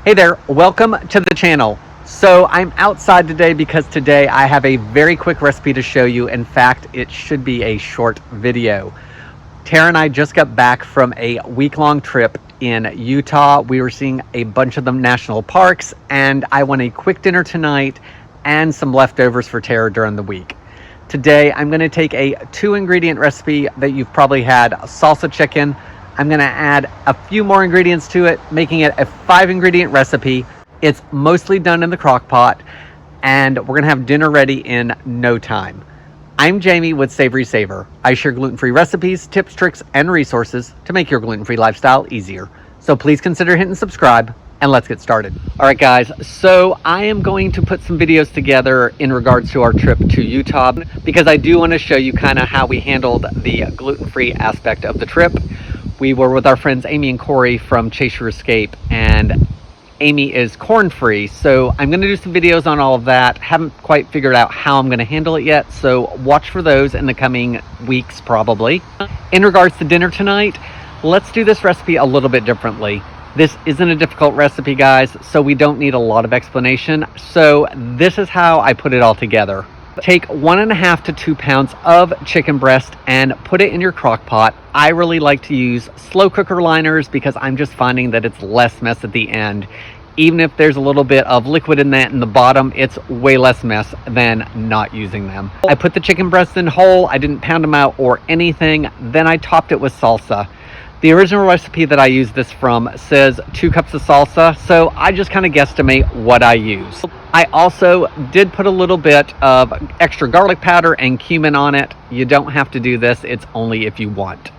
Hey there, welcome to the channel. So I'm outside today because today I have a very quick recipe to show you. In fact, it should be a short video. Tara and I just got back from a week-long trip in Utah. We were seeing a bunch of the national parks, and I want a quick dinner tonight and some leftovers for Tara during the week. Today I'm going to take a 2-ingredient recipe that you've probably had, salsa chicken. I'm going to add a few more ingredients to it, making it a 5-ingredient recipe. It's mostly done in the crock pot, and we're going to have dinner ready in no time. I'm Jamie with SavorySaver. I share gluten-free recipes, tips, tricks, and resources to make your gluten-free lifestyle easier. So please consider hitting subscribe, and let's get started. All right, guys, so I am going to put some videos together in regards to our trip to Utah, because I do want to show you kind of how we handled the gluten-free aspect of the trip. We were with our friends Amy and Corey from Chase Your Escape, and Amy is corn-free, so I'm going to do some videos on all of that. Haven't quite figured out how I'm going to handle it yet, so watch for those in the coming weeks probably. In regards to dinner tonight, let's do this recipe a little bit differently. This isn't a difficult recipe, guys, so we don't need a lot of explanation. So this is how I put it all together. Take 1.5 to 2 pounds of chicken breast and put it in your crock pot. I really like to use slow cooker liners because I'm just finding that it's less mess at the end. Even if there's a little bit of liquid in that in the bottom, it's way less mess than not using them. I put the chicken breasts in whole. I didn't pound them out or anything. Then I topped it with salsa. The original recipe that I use this from says 2 cups of salsa, so I just kind of guesstimate what I use. I also did put a little bit of extra garlic powder and cumin on it. You don't have to do this, it's only if you want.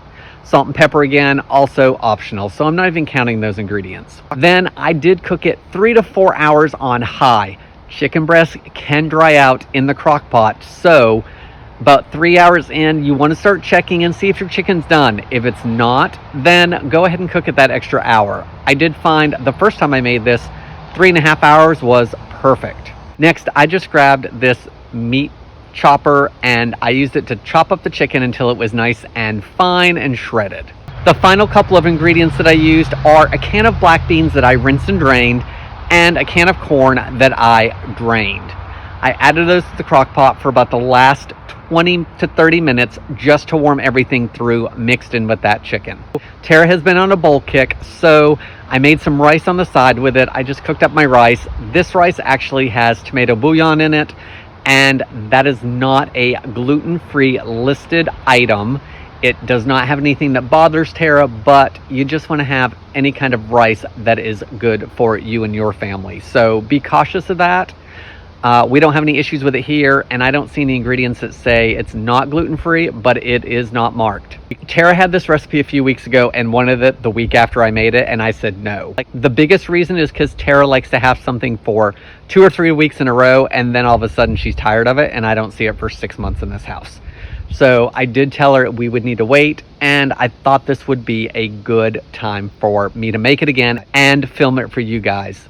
Salt and pepper again, also optional, so I'm not even counting those ingredients. Then I did cook it 3 to 4 hours on high. Chicken breast can dry out in the crock pot, so about 3 hours in, you want to start checking and see if your chicken's done. If it's not, then go ahead and cook it that extra hour. I did find the first time I made this, 3.5 hours was perfect. Next, I just grabbed this meat chopper and I used it to chop up the chicken until it was nice and fine and shredded. The final couple of ingredients that I used are a can of black beans that I rinsed and drained and a can of corn that I drained. I added those to the crock pot for about the last 20 to 30 minutes just to warm everything through mixed in with that chicken. Tara has been on a bowl kick, so I made some rice on the side with it. I just cooked up my rice. This rice actually has tomato bouillon in it, and that is not a gluten-free listed item. It does not have anything that bothers Tara, but you just want to have any kind of rice that is good for you and your family. So be cautious of that. We don't have any issues with it here, and I don't see any ingredients that say it's not gluten-free, but it is not marked. Tara had this recipe a few weeks ago and wanted it the week after I made it, and I said no. The biggest reason is because Tara likes to have something for 2 or 3 weeks in a row, and then all of a sudden she's tired of it, and I don't see it for 6 months in this house. So I did tell her we would need to wait, and I thought this would be a good time for me to make it again and film it for you guys.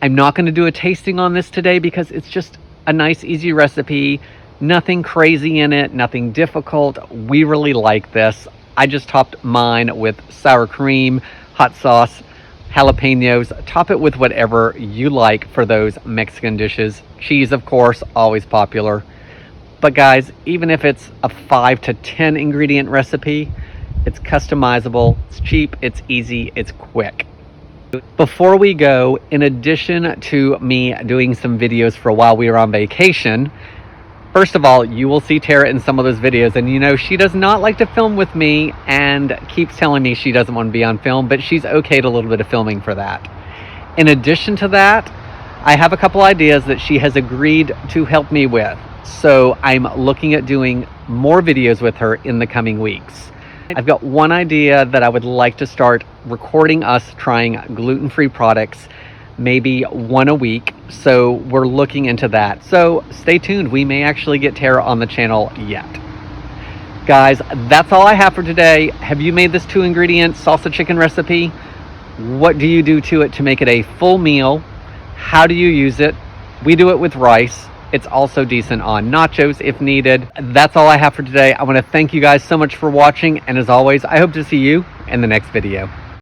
I'm not going to do a tasting on this today because it's just a nice, easy recipe. Nothing crazy in it, nothing difficult. We really like this. I just topped mine with sour cream, hot sauce, jalapenos. Top it with whatever you like for those Mexican dishes. Cheese, of course, always popular. But guys, even if it's a 5 to 10 ingredient recipe, it's customizable, it's cheap, it's easy, it's quick. Before we go, in addition to me doing some videos for a while we were on vacation, first of all, you will see Tara in some of those videos, and you know she does not like to film with me and keeps telling me she doesn't want to be on film, but she's okayed a little bit of filming for that. In addition to that, I have a couple ideas that she has agreed to help me with, so I'm looking at doing more videos with her in the coming weeks. I've got one idea that I would like to start recording us trying gluten-free products, maybe 1 a week. So we're looking into that. So stay tuned. We may actually get Tara on the channel yet. Guys, that's all I have for today. Have you made this 2-ingredient salsa chicken recipe? What do you do to it to make it a full meal? How do you use it? We do it with rice. It's also decent on nachos if needed. That's all I have for today. I want to thank you guys so much for watching, and as always, I hope to see you in the next video.